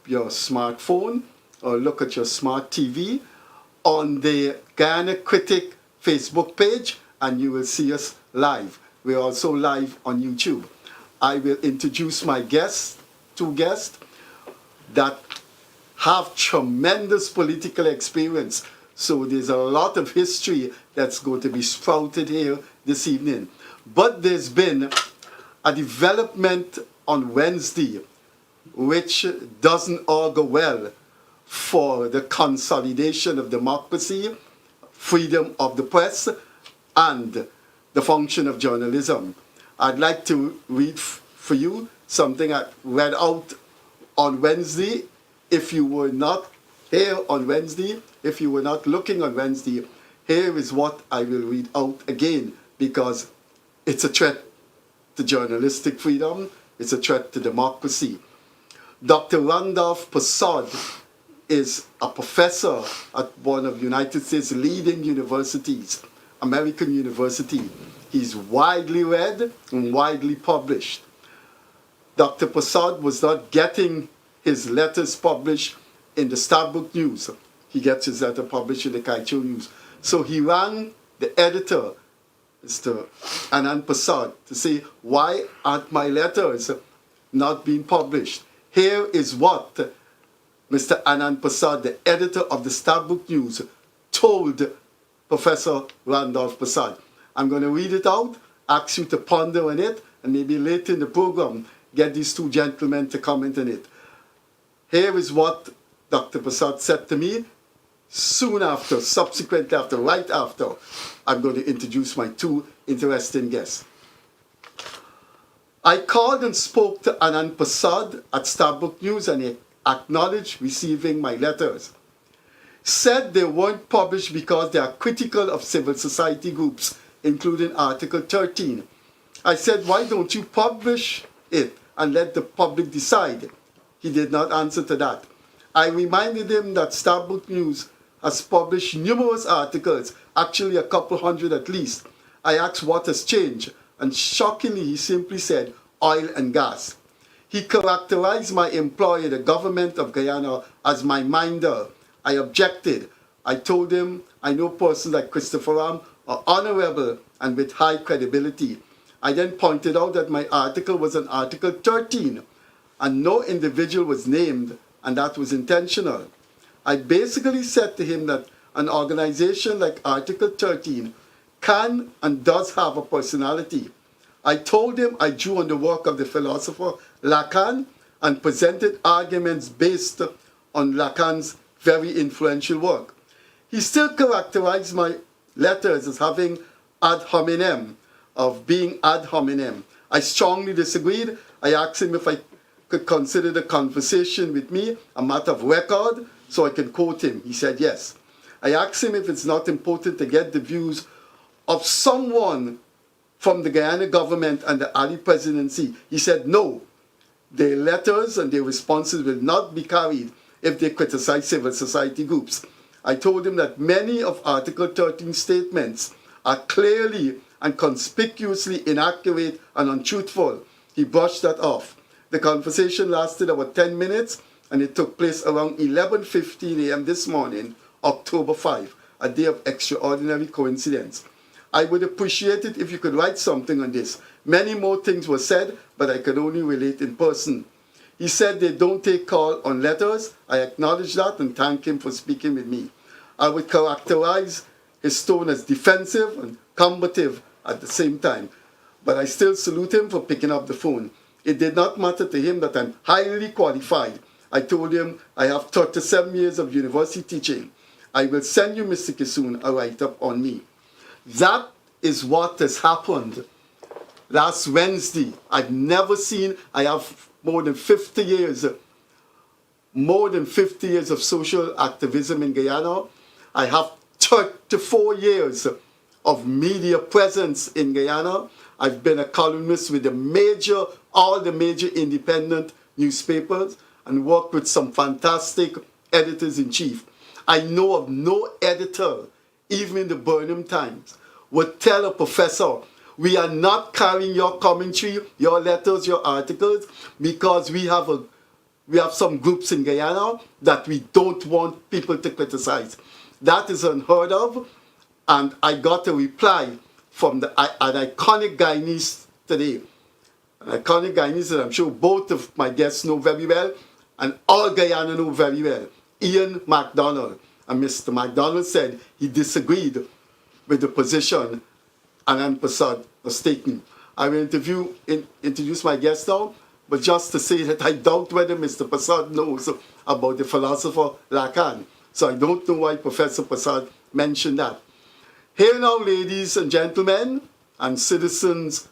your smartphone or look at your smart TV on the Guyana Critic Facebook page, and you will see us live. We're also live on YouTube. I will introduce my guests, two guests that have tremendous political experience. So there's a lot of history that's going to be sprouted here this evening. But there's been a development on Wednesday which doesn't augur well for the consolidation of democracy, freedom of the press, and the function of journalism. I'd like to read for you something I read out on Wednesday. If you were not here on Wednesday, if you were not looking on Wednesday, here is what I will read out again, because it's a threat to journalistic freedom, it's a threat to democracy. Dr. Randolph Prasad is a professor at one of the United States' leading universities, American University. He's widely read and widely published. Dr. Prasad was not getting his letters published in the Starbuck News. He gets his letter published in the Kaicho News. So he rang the editor, Mr. Anand Prasad, to say, why aren't my letters not being published? Here is what Mr. Anand Prasad, the editor of the Starbuck News, told Professor Randolph Prasad. I'm going to read it out, ask you to ponder on it, and maybe later in the program, get these two gentlemen to comment on it. Here is what Dr. Prasad said to me soon after, subsequently after, right after. I'm going to introduce my two interesting guests. I called and spoke to Anand Prasad at Starbuck News, and he acknowledged receiving my letters. Said they weren't published because they are critical of civil society groups, including Article 13. I said, why don't you publish it and let the public decide? He did not answer to that. I reminded him that Starbuck News has published numerous articles, actually a couple hundred at least. I asked what has changed, and shockingly he simply said oil and gas. He characterized my employer, the government of Guyana, as my minder. I objected. I told him I know persons like Christopher Ram are honorable and with high credibility. I then pointed out that my article was on Article 13 and no individual was named, and that was intentional. I basically said to him that an organization like Article 13 can and does have a personality. I told him I drew on the work of the philosopher Lacan and presented arguments based on Lacan's very influential work. He still characterized my letters as having ad hominem, of being ad hominem. I strongly disagreed. I asked him if I could consider the conversation with me a matter of record so I can quote him. He said yes. I asked him if it's not important to get the views of someone from the Guyana government and the Ali presidency. He said no. Their letters and their responses will not be carried if they criticize civil society groups. I told him that many of Article 13 statements are clearly and conspicuously inaccurate and untruthful. He brushed that off. The conversation lasted about 10 minutes, and it took place around 11:15 a.m. this morning, October 5, a day of extraordinary coincidence. I would appreciate it if you could write something on this. Many more things were said, but I could only relate in person. He said they don't take call on letters. I acknowledge that and thank him for speaking with me. I would characterize his tone as defensive and combative at the same time, but I still salute him for picking up the phone. It did not matter to him that I'm highly qualified. I told him I have 37 years of university teaching. I will send you, Mr. Kissoon, a write-up on me. That is what has happened last Wednesday. I've never seen, I have more than 50 years of social activism in Guyana. I have 34 years of media presence in Guyana. I've been a columnist with all the major independent newspapers and worked with some fantastic editors-in-chief. I know of no editor, even in the Burnham Times, would tell a professor, we are not carrying your commentary, your letters, your articles, because we have a we have some groups in Guyana that we don't want people to criticize. That is unheard of. And I got a reply from an iconic Guyanese today. An iconic Guyanese that I'm sure both of my guests know very well, and all Guyana know very well. Ian MacDonald. And Mr. MacDonald said he disagreed with the position Anand Prasad was taking. I will introduce my guest now, but just to say that I doubt whether Mr. Prasad knows about the philosopher Lacan. So I don't know why Professor Prasad mentioned that. Here now, ladies and gentlemen, and citizens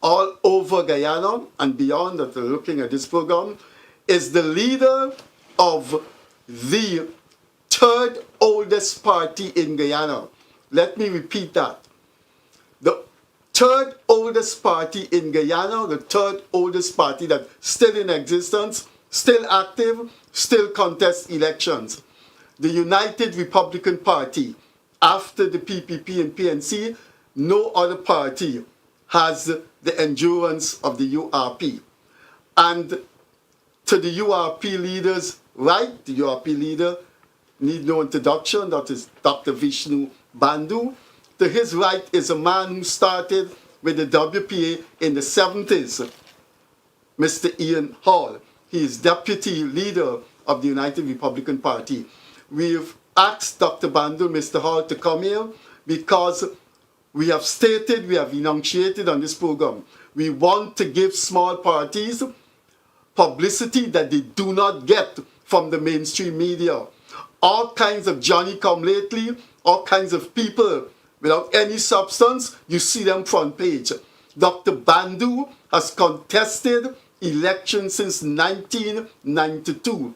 all over Guyana and beyond that are looking at this program, is the leader of the third oldest party in Guyana. Let me repeat that. The third oldest party in Guyana, the third oldest party that's still in existence, still active, still contests elections. The United Republican Party. After the PPP and PNC, no other party has the endurance of the URP. And to the URP leader's right, the URP leader need no introduction, that is Dr. Vishnu Bandhu. To his right is a man who started with the WPA in the 70s, Mr. Ian Hall. He is deputy leader of the United Republican Party. We've asked Dr. Bandhu, Mr. Hall, to come here because we have stated, we have enunciated on this program, we want to give small parties publicity that they do not get from the mainstream media. All kinds of Johnny-come-lately, all kinds of people without any substance, you see them front page. Dr. Bandhu has contested elections since 1992.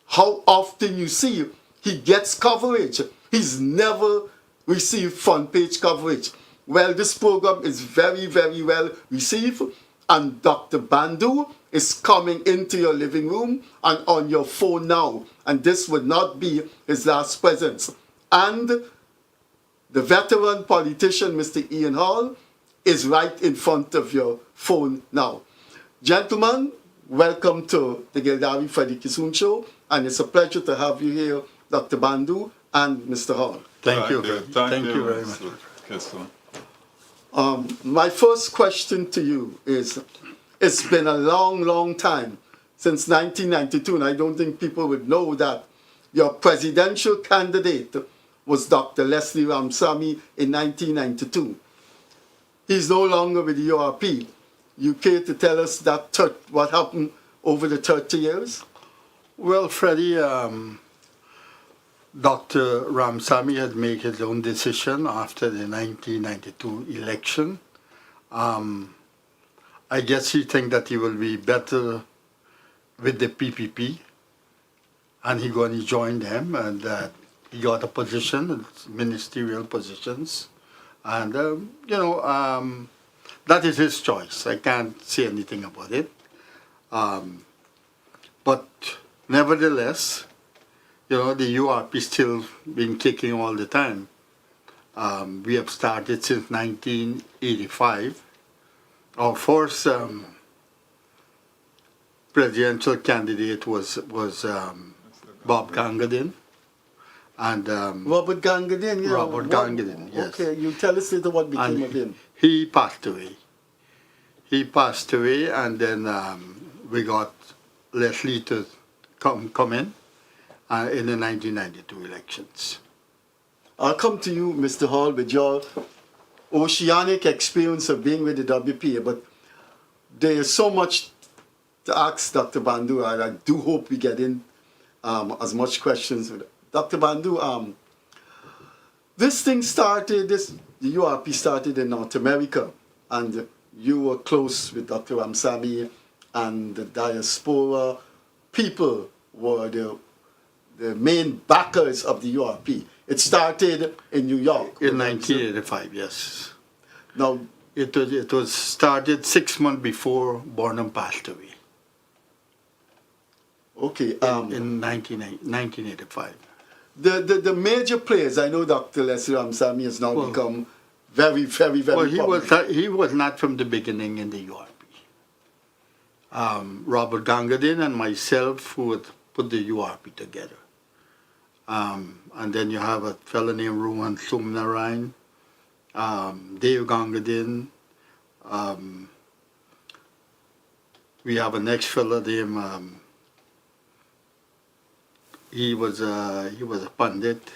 How often you see he gets coverage? He's never received front page coverage. Well, this program is very, very well received, and Dr. Bandhu is coming into your living room and on your phone now, and this would not be his last presence. And the veteran politician, Mr. Ian Hall, is right in front of your phone now. Gentlemen, welcome to the Gildarie Freddie Kissoon Show, and it's a pleasure to have you here, Dr. Bandhu and Mr. Hall. Thank you very much. Kissoon. My first question to you is, it's been a long, long time since 1992, and I don't think people would know that your presidential candidate was Dr. Leslie Ramsamy in 1992. He's no longer with the URP. You care to tell us that what happened over the 30 years? Well, Freddie, Dr. Ramsamy had made his own decision after the 1992 election. I guess he think that he will be better with the PPP, and he going to join them, and he got a position, ministerial positions, and that is his choice. I can't say anything about it. But nevertheless, the URP still been kicking all the time. We have started since 1985. Our first presidential candidate was Bob Gangadin. And Robert Gangadin, yeah. Robert Gangadin, yes. Okay, you tell us later what became of him. He passed away. He passed away, and then we got Leslie to come in the 1992 elections. I'll come to you, Mr. Hall, with your oceanic experience of being with the WPA, but there is so much to ask Dr. Bandhu, and I do hope we get in as much questions. Dr. Bandhu, this thing started, the URP started in North America, and you were close with Dr. Ramsamy, and the diaspora people were the main backers of the URP. It started in New York. In 1985, yes. Now, it was started 6 months before Barnum passed away. Okay. In 1985. The major players, I know Dr. Leslie Ramsamy has now become very, very, very popular. He was not from the beginning in the URP. Robert Gangadin and myself who would put the URP together. And then you have a fellow named Rohan Sumnarayan, Dave Gangadin. We have a next fellow named, he was a pundit,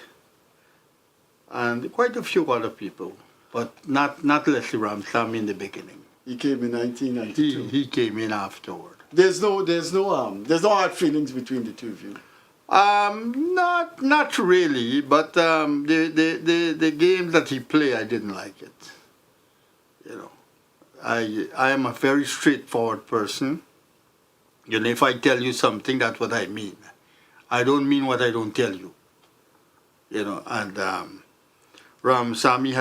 and quite a few other people, but not Leslie Ramsamy in the beginning. He came in 1992. He came in afterward. There's no hard feelings between the two of you. Not really, but the game that he played, I didn't like it. You know, I am a very straightforward person. You know, if I tell you something, that's what I mean. I don't mean what I don't tell you. You know, and Ramsamy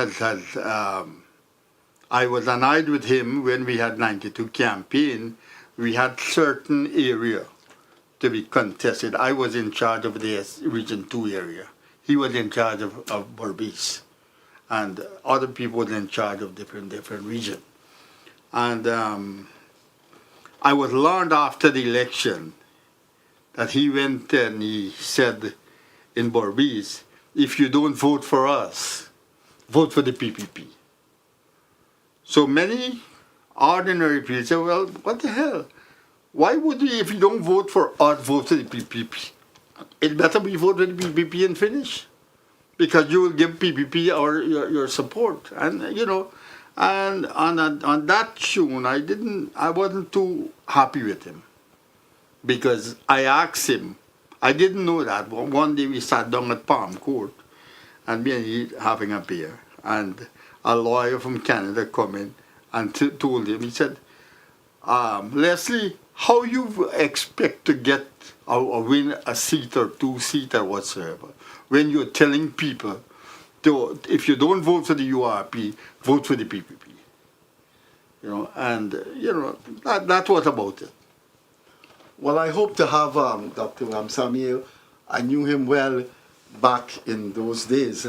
I was annoyed with him when we had 92 campaign. We had certain area to be contested. I was in charge of the Region 2 area. He was in charge of Berbice. And other people were in charge of different region. And I was learned after the election that he went and he said in Berbice, if you don't vote for us, vote for the PPP. So many ordinary people say, well, what the hell? Why would we, if you don't vote for us, vote for the PPP? It better be vote for the PPP and finish. Because you will give PPP your support. And, you know, and on that tune, I wasn't too happy with him. Because I asked him, I didn't know that, but one day we sat down at Palm Court, and me and he having a beer, and a lawyer from Canada come in and told him, he said, Leslie, how you expect to get or win a seat or 2 seats or whatsoever when you're telling people, if you don't vote for the URP, vote for the PPP. You know, and, you know, that was about it. Well, I hope to have Dr. Ramsamy. I knew him well back in those days,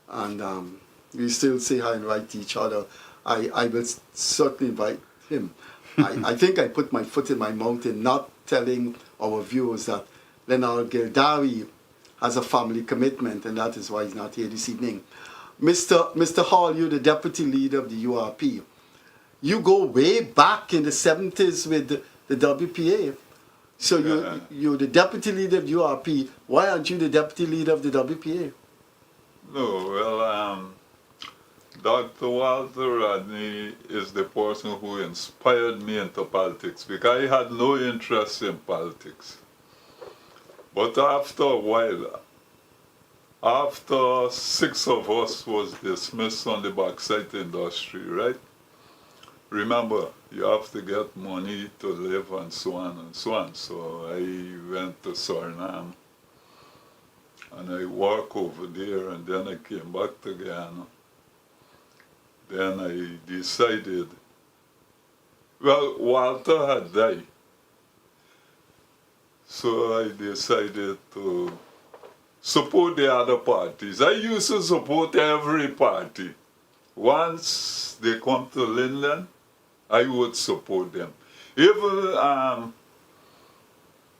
and we still say hi and write to each other. I will certainly invite him. I think I put my foot in my mouth in not telling our viewers that Leonard Gildarie has a family commitment, and that is why he's not here this evening. Mr. Hall, you're the deputy leader of the URP. You go way back in the 70s with the WPA. So you're the deputy leader of the URP. Why aren't you the deputy leader of the WPA? No, well, Dr. Walter Rodney is the person who inspired me into politics because I had no interest in politics. But after a while, after 6 of us was dismissed on the bauxite industry, right? Remember, you have to get money to live and so on and so on. So I went to Suriname and I worked over there, and then I came back to Guyana. Then I decided, well, Walter had died. So I decided to support the other parties. I used to support every party. Once they come to Linland, I would support them. Even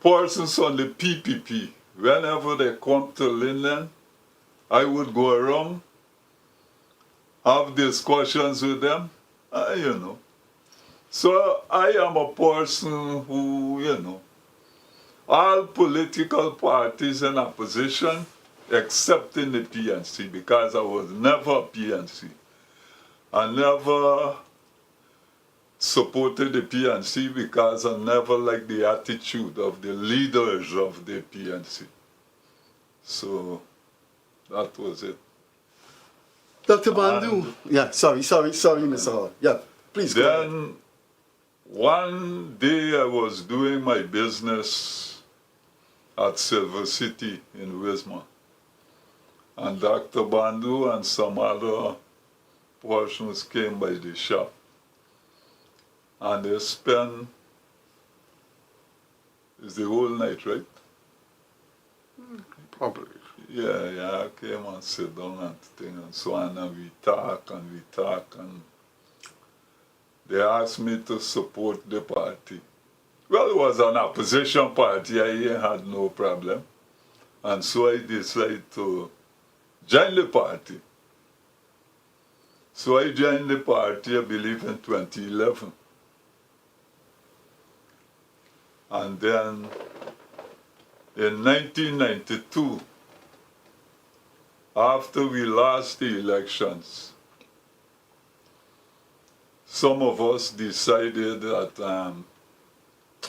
persons on the PPP, whenever they come to Linland, I would go around, have discussions with them, you know. So I am a person who, you know, all political parties in opposition, except in the PNC, because I was never a PNC. I never supported the PNC because I never liked the attitude of the leaders of the PNC. So that was it. Dr. Bandhu, yeah, sorry, Mr. Hall. Yeah, please go ahead. Then one day I was doing my business at Silver City in Wismar, and Dr. Bandhu and some other persons came by the shop, and they spent the whole night, right? Probably. Yeah, I came and sit down and thing and so on, and we talk, and they asked me to support the party. Well, it was an opposition party. I had no problem. And so I decided to join the party. So I joined the party, I believe, in 2011. And then in 1992, after we lost the elections, some of us decided that,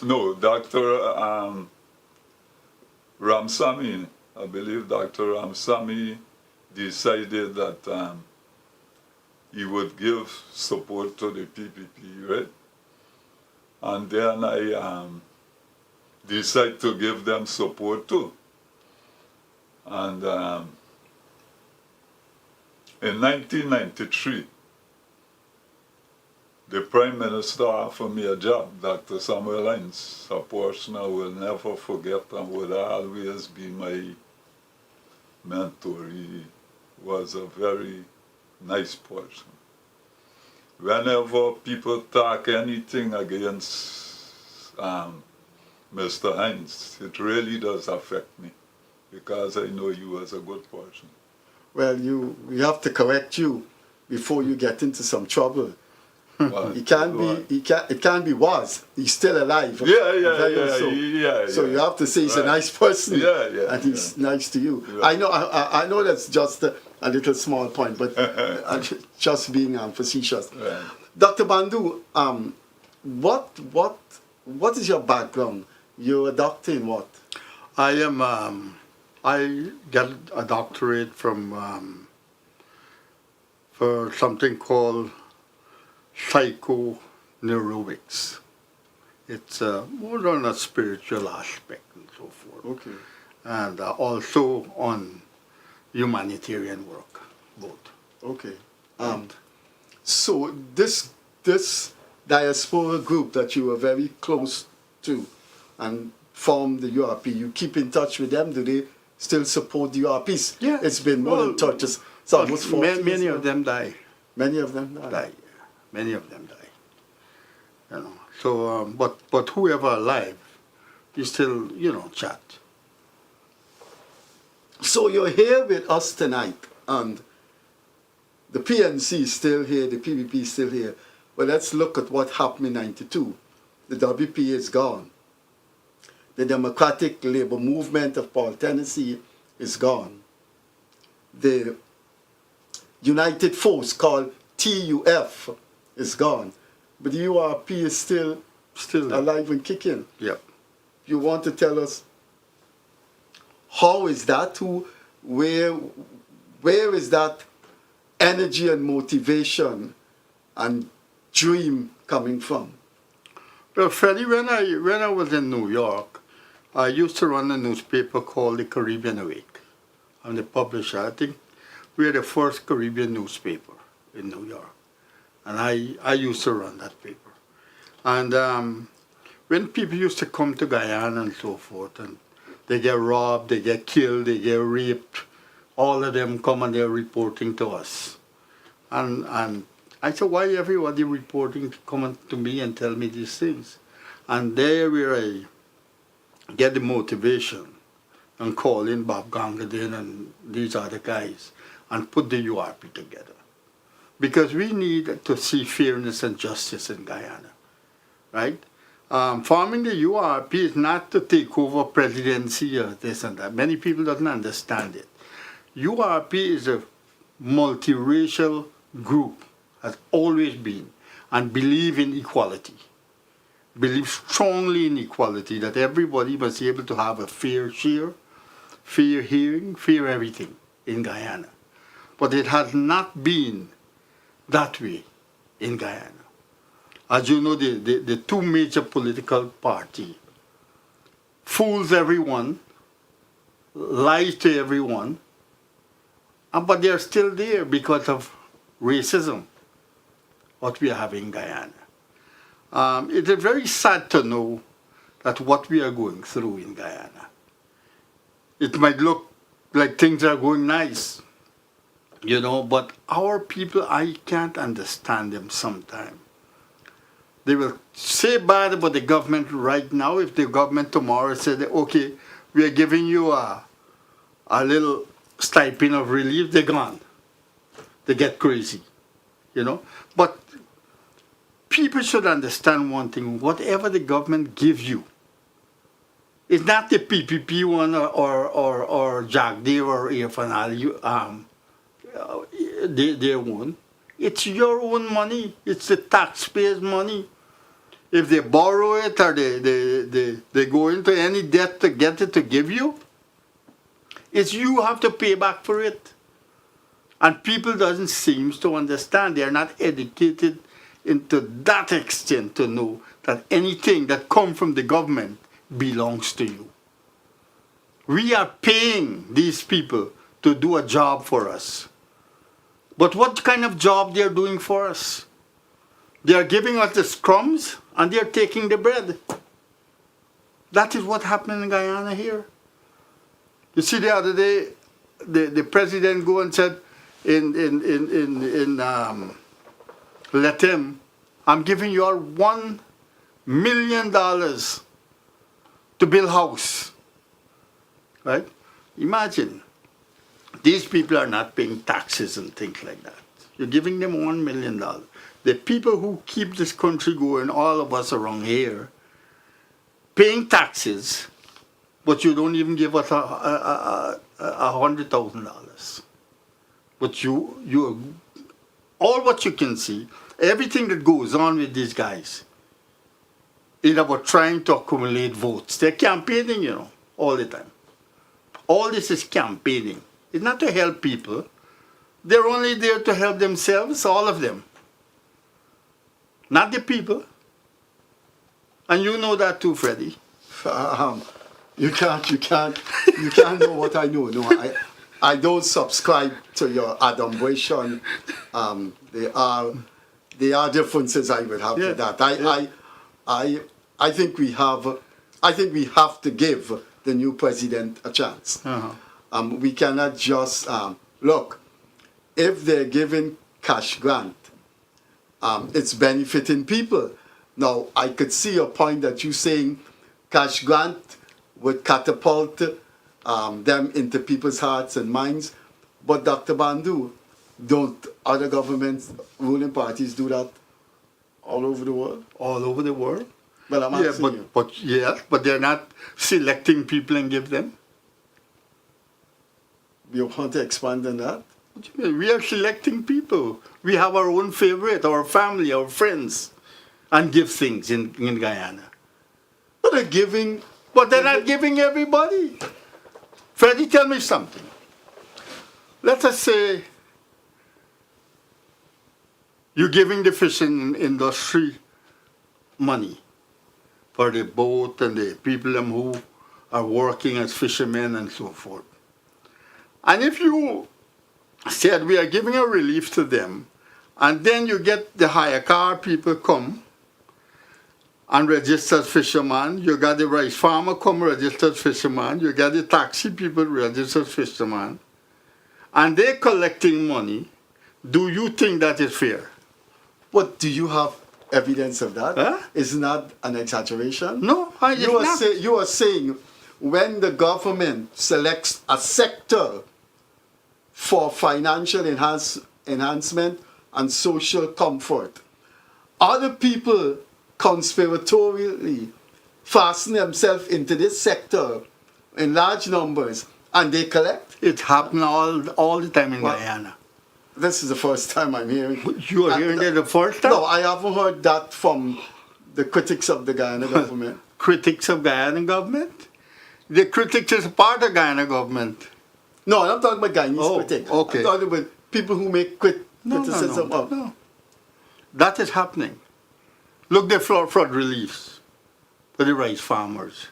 no, Dr. Ramsamy, I believe Dr. Ramsamy decided that he would give support to the PPP, right? And then I decided to give them support too. And in 1993, the Prime Minister offered me a job, Dr. Samuel Hines, a person I will never forget and would always be my mentor. He was a very nice person. Whenever people talk anything against Mr. Hines, it really does affect me because I know you as a good person. Well, we have to correct you before you get into some trouble. It can't be was. He's still alive. So you have to say he's a nice person. And he's nice to you. Yeah. I know that's just a little small point, but just being facetious. Right. Dr. Bandhu, what is your background? You're a doctor in what? I got a doctorate from for something called psychoneuroics. It's more on a spiritual aspect and so forth. Okay. And also on humanitarian work, both. Okay. So this diaspora group that you were very close to and formed the URP, you keep in touch with them? Do they still support the URPs? Yeah. It's been more than touches. It's almost 40 years. Many of them die. Many of them die. Many of them die. You know. So, but whoever alive, you still, chat. So you're here with us tonight, and the PNC is still here, the PPP is still here. But let's look at what happened in '92. The WP is gone. The Democratic Labour Movement of Paul, Tennessee is gone. The United Force called TUF is gone. But the URP is still alive and kicking. Yeah. You want to tell us how is that? Where is that energy and motivation and dream coming from? Well, Freddie, when I was in New York, I used to run a newspaper called the Caribbean Awake. I'm the publisher. I think we are the first Caribbean newspaper in New York. And I used to run that paper. And when people used to come to Guyana and so forth, and they get robbed, they get killed, they get raped, all of them come and they're reporting to us. And I said, why everybody reporting, coming to me and tell me these things? And there where I get the motivation and call in Bob Gangadin and these other guys and put the URP together. Because we need to see fairness and justice in Guyana, right? Forming the URP is not to take over presidency or this and that. Many people don't understand it. URP is a multiracial group, has always been, and believe in equality. Believe strongly in equality, that everybody must be able to have a fair share, fair hearing, fair everything in Guyana. But it has not been that way in Guyana. As you know, the two major political parties fools everyone, lies to everyone, but they're still there because of racism, what we are having in Guyana. It is very sad to know that what we are going through in Guyana. It might look like things are going nice, but our people, I can't understand them sometimes. They will say bad about the government right now. If the government tomorrow said, okay, we are giving you a little stipend of relief, they're gone. They get crazy, you know. But people should understand one thing: whatever the government gives you, it's not the PPP one or Jagdev or Irfan their own. It's your own money. It's the taxpayers' money. If they borrow it or they go into any debt to get it to give you, it's you have to pay back for it. And people doesn't seem to understand. They are not educated into that extent to know that anything that comes from the government belongs to you. We are paying these people to do a job for us. But what kind of job they are doing for us? They are giving us the crumbs and they are taking the bread. That is what happened in Guyana here. You see, the other day, the president go and said let him, I'm giving you all $1 million to build house. Right? Imagine. These people are not paying taxes and things like that. You're giving them $1 million. The people who keep this country going, all of us around here, paying taxes, but you don't even give us $100,000. But you all what you can see, everything that goes on with these guys is about trying to accumulate votes. They're campaigning, you know, all the time. All this is campaigning. It's not to help people. They're only there to help themselves, all of them. Not the people. And you know that too, Freddie. You can't know what I know. No, I don't subscribe to your adumbration. There are differences I would have to that. I think we have to give the new president a chance. We cannot just look. If they're giving cash grant, it's benefiting people. Now, I could see your point that you're saying cash grant would catapult them into people's hearts and minds. But Dr. Bandhu, don't other governments, ruling parties do that all over the world? All over the world? Well, I'm asking you. But they're not selecting people and give them. You want to expand on that? What do you mean? We are selecting people. We have our own favorite, our family, our friends, and give things in Guyana. But they're giving. But they're not giving everybody. Freddie, tell me something. Let us say you're giving the fishing industry money for the boat and the people who are working as fishermen and so forth. And if you said we are giving a relief to them, and then you get the hire car people come and register as fisherman, you got the rice farmer come register as fisherman, you got the taxi people register as fisherman, and they're collecting money, do you think that is fair? But do you have evidence of that? Huh? Isn't that an exaggeration? No, You are saying when the government selects a sector for financial enhancement and social comfort, other people conspiratorially fasten themselves into this sector in large numbers and they collect? It happens all the time in Guyana. This is the first time I'm hearing. You are hearing it the first time? No, I haven't heard that from the critics of the Guyana government. Critics of Guyana government? The critics is part of Guyana government. No, I'm not talking about Guyanese critics. Okay. I'm talking about people who make criticism No. That is happening. Look, the flood reliefs for the rice farmers.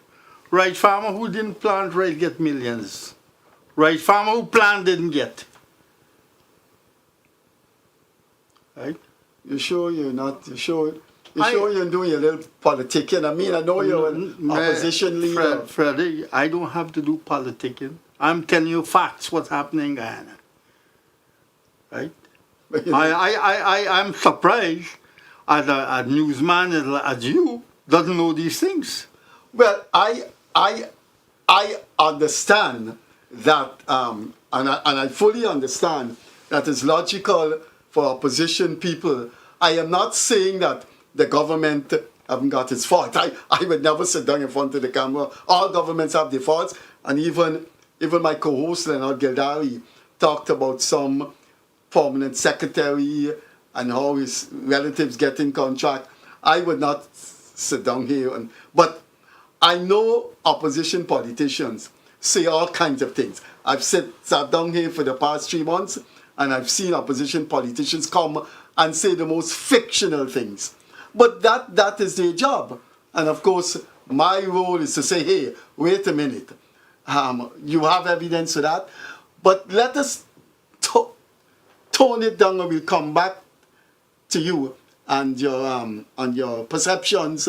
Rice farmer who didn't plant rice get millions. Rice farmer who planted didn't get. Right? You sure you're not? You sure you're doing a little politicking? I mean, I know you're an opposition leader. Freddie, I don't have to do politicking. I'm telling you facts, what's happening in Guyana. Right? I'm surprised a newsman as you doesn't know these things. Well, I understand that, and I fully understand that it's logical for opposition people. I am not saying that the government haven't got its fault. I would never sit down in front of the camera. All governments have their faults, and even my co-host Leonard Gildarie talked about some permanent secretary and how his relatives get in contract. I would not sit down here, but I know opposition politicians say all kinds of things. I've sat down here for the past 3 months, and I've seen opposition politicians come and say the most fictional things. But that is their job. And of course, my role is to say, hey, wait a minute. You have evidence for that. But let us tone it down, and we'll come back to you and your perceptions.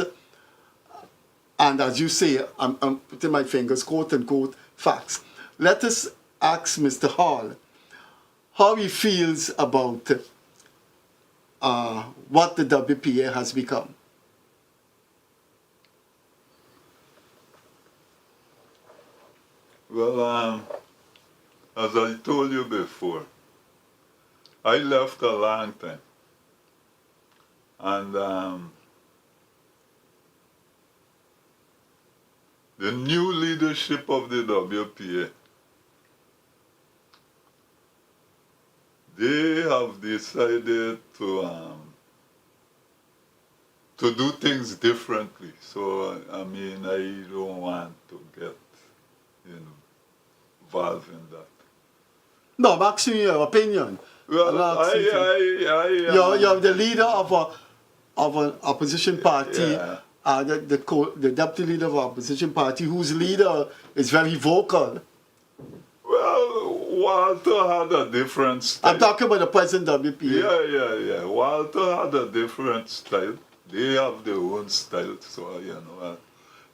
And as you say, I'm putting my fingers, quote unquote, facts. Let us ask Mr. Hall how he feels about what the WPA has become. Well, as I told you before, I left a long time. And the new leadership of the WPA, they have decided to do things differently. So, I mean, I don't want to get involved in that. No, I'm asking you your opinion. Well, you're the leader of an opposition party, Yeah. the deputy leader of an opposition party, whose leader is very vocal. Well, Walter had a different style. I'm talking about the present WPA. Yeah. Walter had a different style. They have their own style, so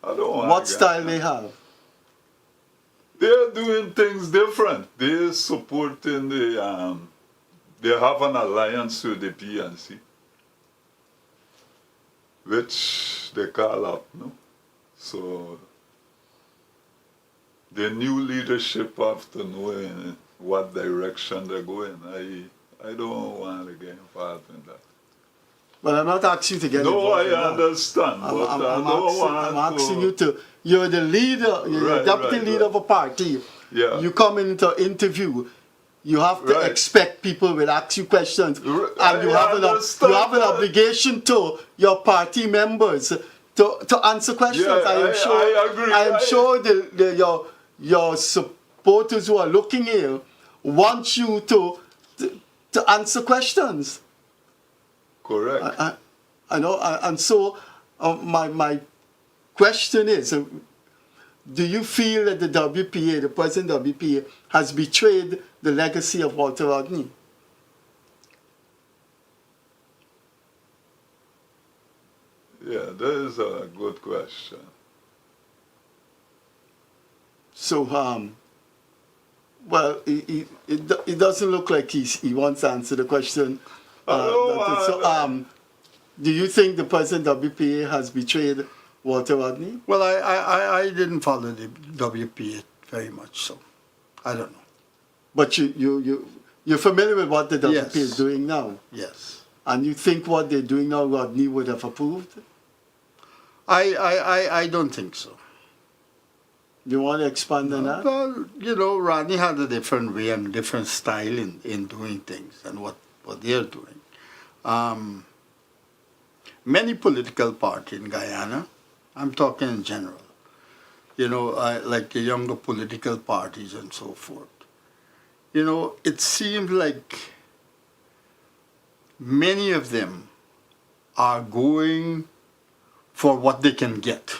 I don't want. What style they have? They're doing things different. They're supporting the. They have an alliance with the PNC, which they call up, no? So the new leadership have to know in what direction they're going. I don't want to get involved in that. Well, I'm not asking you to get involved in that. I understand, but I don't want I'm asking you to. You're the leader. You're the deputy leader of a party. Yeah. You come into an interview. You have to expect people will ask you questions, and you have an obligation to your party members to answer questions. Yeah, I agree. I am sure your supporters who are looking here want you to answer questions. Correct. I know, and so my question is. Do you feel that the WPA, the present WPA, has betrayed the legacy of Walter Rodney? Yeah, that is a good question. So, well, it doesn't look like he wants to answer the question. Do you think the present WPA has betrayed Walter Rodney? Well, I didn't follow the WPA very much, so I don't know. But you're familiar with what the WPA is doing now? Yes. And you think what they're doing now, Rodney would have approved? I don't think so. You want to expand on that? Well, Rodney had a different way and a different style in doing things and what they're doing. Many political parties in Guyana, I'm talking in general, like the younger political parties and so forth. It seems like many of them are going for what they can get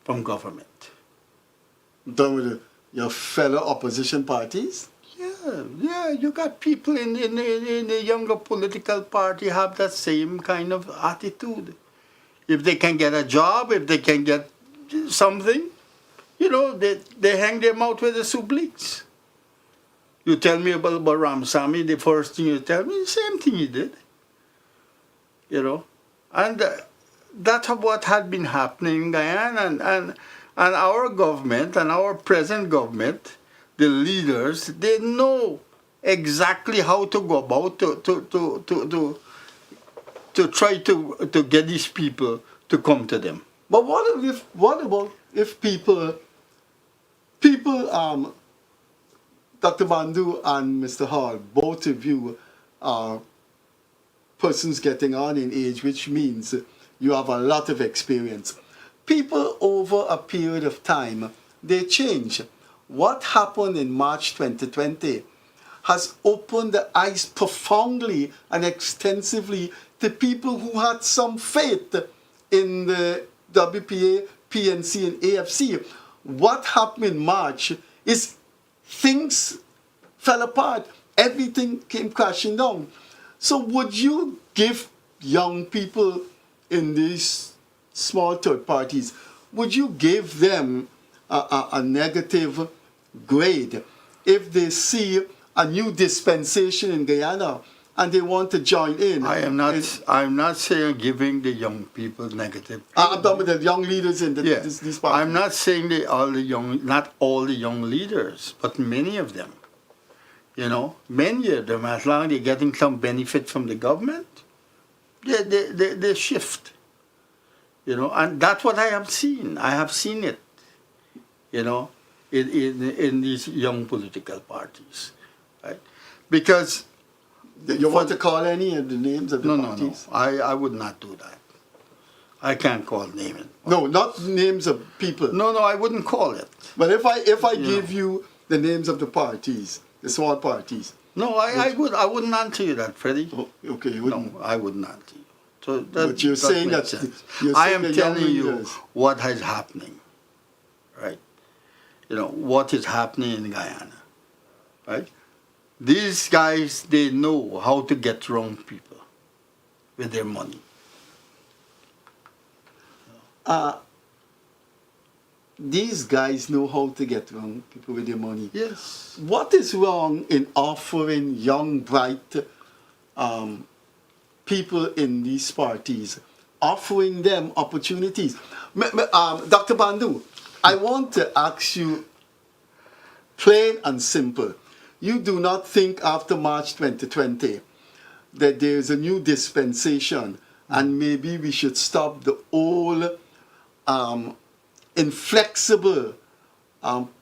from government. Done with your fellow opposition parties? Yeah, you got people in the younger political party have that same kind of attitude. If they can get a job, if they can get something, they hang their mouth where the soup leaks. You tell me about Ramsamy, the first thing you tell me, the same thing he did. And that's what had been happening in Guyana. And our government and our present government, the leaders, they know exactly how to go about to try to get these people to come to them. But what about if people, Dr. Bandhu and Mr. Hall, both of you are persons getting on in age, which means you have a lot of experience. People over a period of time, they change. What happened in March 2020 has opened the eyes profoundly and extensively to people who had some faith in the WPA, PNC, and AFC. What happened in March is things fell apart. Everything came crashing down. So would you give young people in these small third parties, would you give them a negative grade if they see a new dispensation in Guyana and they want to join in? I'm not saying giving the young people negative. I'm talking about the young leaders in these parties. I'm not saying not all the young leaders, but many of them. You know, many of them, as long as they're getting some benefit from the government, they shift. You know, and that's what I have seen. I have seen it, you know, in these young political parties, right? Because you want to call any of the names of the parties? No. I would not do that. I can't call names. No, not names of people. No, I wouldn't call it. But if I give you the names of the parties, the small parties. No, I wouldn't answer you that, Freddie. Oh, okay, you no, wouldn't. I wouldn't answer you. So But you're saying that I am telling you what is happening, right? You know, what is happening in Guyana, right? These guys, they know how to get wrong people with their money. These guys know how to get wrong people with their money. Yes. What is wrong in offering young, bright people in these parties, offering them opportunities? Dr. Bandhu, I want to ask you, plain and simple, you do not think after March 2020 that there is a new dispensation and maybe we should stop the old inflexible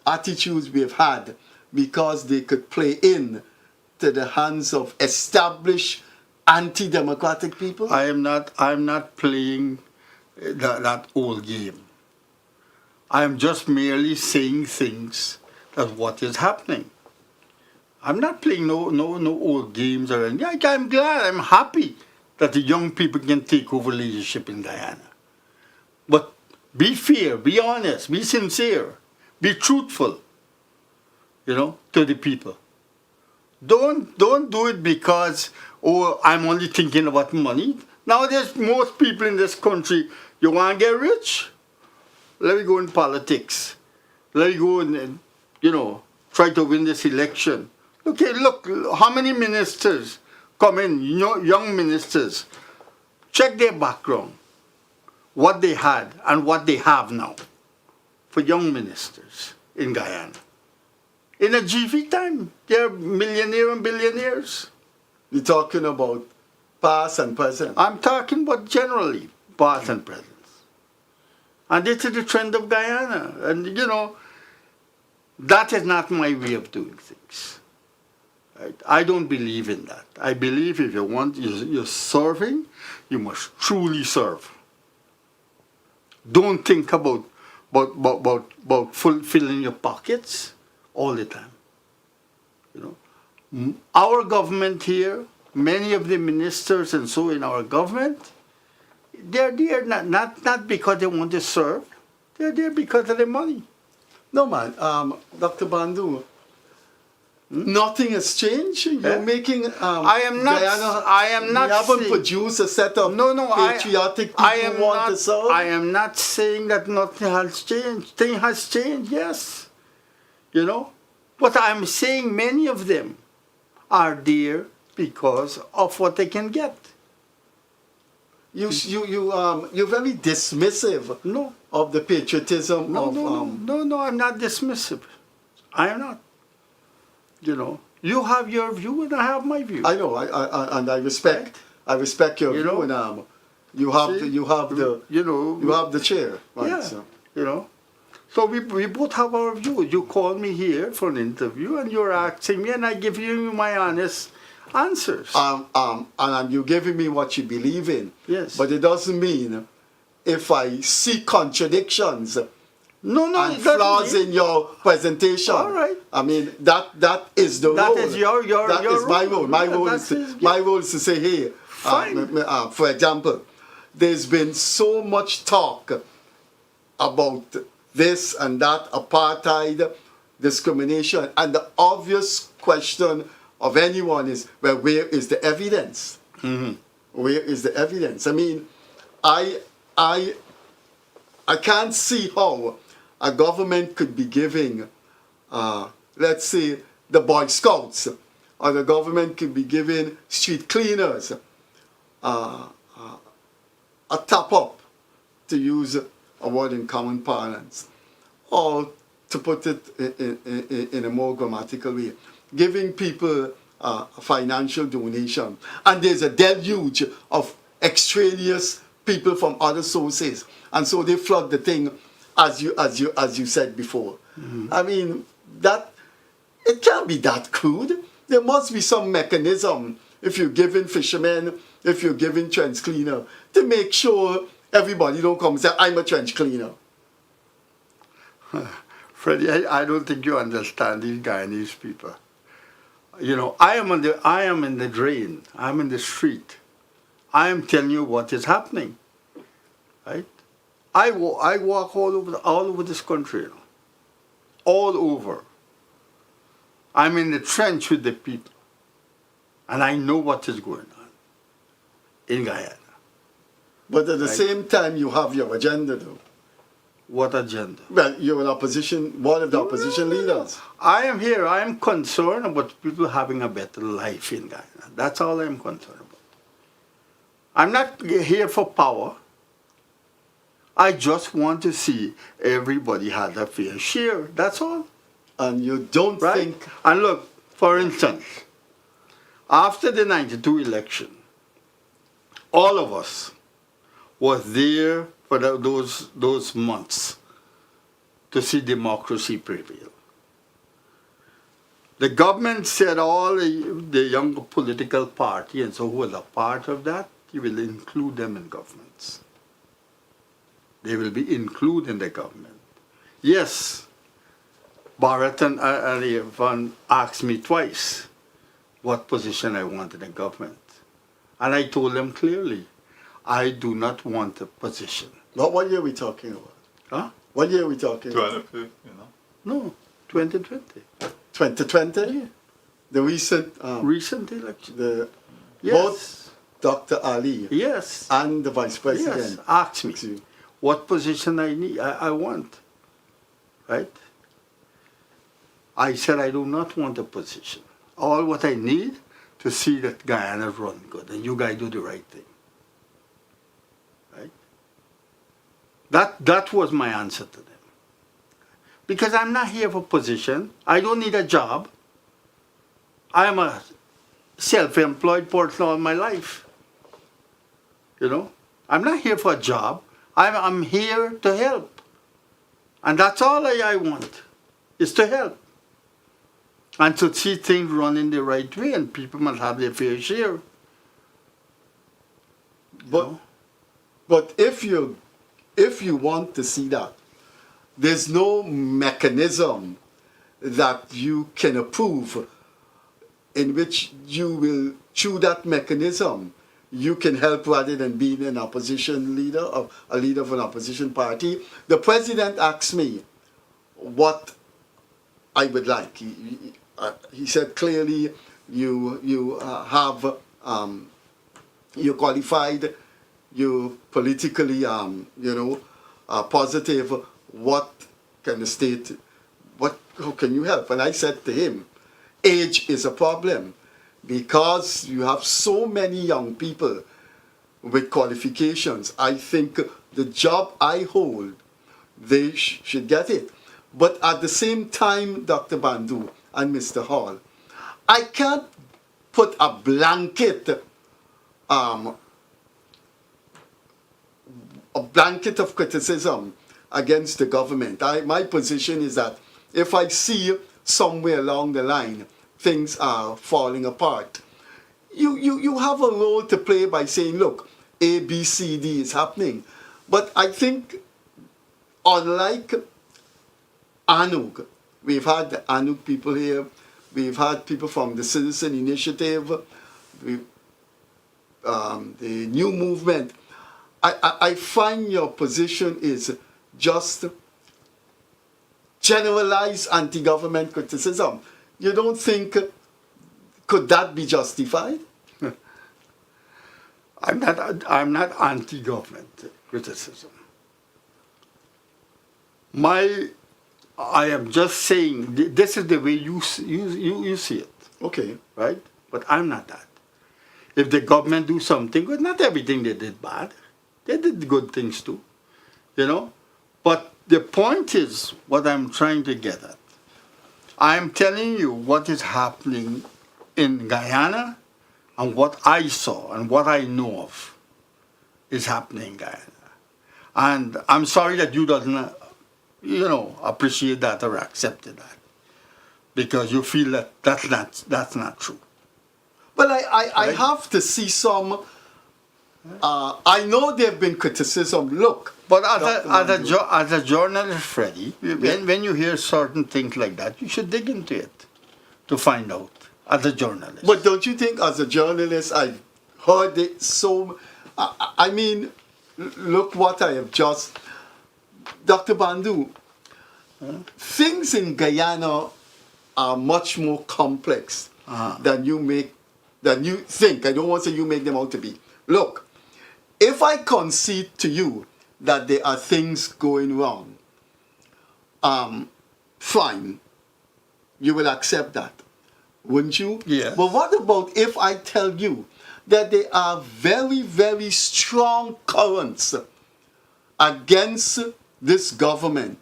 attitudes we have had because they could play in to the hands of established anti-democratic people? I'm not playing that old game. I am just merely saying things that what is happening. I'm not playing no old games or anything. I'm glad, I'm happy that the young people can take over leadership in Guyana. But be fair, be honest, be sincere, be truthful, you know, to the people. Don't do it because, oh, I'm only thinking about money. Nowadays, most people in this country, you want to get rich? Let me go in politics. Let me go and, you know, try to win this election. Okay, look, how many ministers come in, you know, young ministers. Check their background, what they had and what they have now for young ministers in Guyana. In a GV time, they're millionaires and billionaires. You're talking about past and present. I'm talking about generally past and present. And this is the trend of Guyana. And, you know, that is not my way of doing things. Right? I don't believe in that. I believe if you want, you're serving, you must truly serve. Don't think about fulfilling your pockets all the time. You know, our government here, many of the ministers and so in our government, they're there not because they want to serve. They're there because of the money. No, man. Dr. Bandhu, nothing has changed. You're making I am not. You haven't produced a set of patriotic people who want to serve. I am not saying that nothing has changed. Thing has changed, yes. You know, but I'm saying many of them are there because of what they can get. you're very dismissive No, of the patriotism no, of no, I'm not dismissive. I am not. You know, you have your view and I have my view. I know, and I respect your You view, know? and you have See? you have the chair, right? Yeah, So. you know. So we both have our view. You call me here for an interview and you're asking me and I give you my honest answers. And you're giving me what you believe in. Yes. But it doesn't mean if I see contradictions No, and it doesn't flaws mean- in your presentation. All right. I mean that is the That role. is your That your is my role. My Yeah, role that is my role is to say, hey, Fine. for example, there's been so much talk about this and that, apartheid, discrimination, and the obvious question of anyone is, well, where is the evidence? Mm-hmm. Where is the evidence? I mean, I can't see how a government could be giving, let's say, the Boy Scouts, or the government could be giving street cleaners a top up, to use a word in common parlance, or to put it in a more grammatical way, giving people a financial donation, and there's a deluge of extraneous people from other sources, and so they flood the thing, as you said before. Mm-hmm. I mean, that it can't be that crude. There must be some mechanism, if you're giving fishermen, if you're giving trench cleaner, to make sure everybody don't come and say, I'm a trench cleaner. Freddie, I don't think you understand these Guyanese people. You know, I am in the drain. I'm in the street. I am telling you what is happening, right? I walk all over this country, you know, all over. I'm in the trench with the people, and I know what is going on in Guyana. But at the Right. same time, you have your agenda, though. What agenda? Well, you're an opposition, one of the opposition leaders. I am here. I am concerned about people having a better life in Guyana. That's all I'm concerned about. I'm not here for power. I just want to see everybody have a fair share. That's all. And you don't Right? think, And look, for instance, after the 92 election, all of us was there for those months to see democracy prevail. The government said all the young political party and so who was a part of that, you will include them in governments. They will be included in the government. Yes, Barrett and Evan asked me twice what position I want in the government. And I told them clearly, I do not want a position. what year are we talking about? Huh? What year are we talking about? 25, you know. No, 2020. 2020? Yeah. The recent, Recent election. the Yes. both Dr. Ali Yes. and the Vice President. Yes. Ask me to- what position I want. Right? I said I do not want a position. All what I need to see that Guyana run good and you guys do the right thing. Right? That was my answer to them. Because I'm not here for position. I don't need a job. I am a self-employed person all my life. You know? I'm not here for a job. I'm here to help. And that's all I want, is to help. And to see things run in the right way and people must have their fair share. But, but if you want to see that, there's no mechanism that you can approve in which you will, through that mechanism, you can help rather than being an opposition leader or a leader of an opposition party. The president asked me what I would like. He said clearly, you're qualified, you're politically, positive. What can the state? How can you help? And I said to him, age is a problem because you have so many young people with qualifications. I think the job I hold, they should get it. But at the same time, Dr. Bandhu and Mr. Hall, I can't put a blanket of criticism against the government. My position is that if I see somewhere along the line things are falling apart, you have a role to play by saying, look, A, B, C, D is happening. But I think, unlike Anug, we've had the Anug people here, we've had people from the Citizen Initiative, the new movement. I find your position is just generalized anti-government criticism. You don't think, could that be justified? I'm not anti-government criticism. I am just saying this is the way you see it. Okay. Right? But I'm not that. If the government do something good, not everything they did bad. They did good things too. You know? But the point is what I'm trying to get at. I'm telling you what is happening in Guyana and what I saw and what I know of is happening in Guyana. And I'm sorry that you doesn't, appreciate that or accept that. Because you feel that that's not true. But I have to see some. I know there have been criticism. Look, but as a journalist, Freddie, when you hear certain things like that, you should dig into it to find out. As a journalist, but don't you think, as a journalist, I've heard it so? I mean, look what I have just. Dr. Bandhu, things in Guyana are much more complex than you think. I don't want to say you make them out to be. Look, if I concede to you that there are things going wrong, fine, you will accept that, wouldn't you? Yes. But what about if I tell you that there are very, very strong currents against this government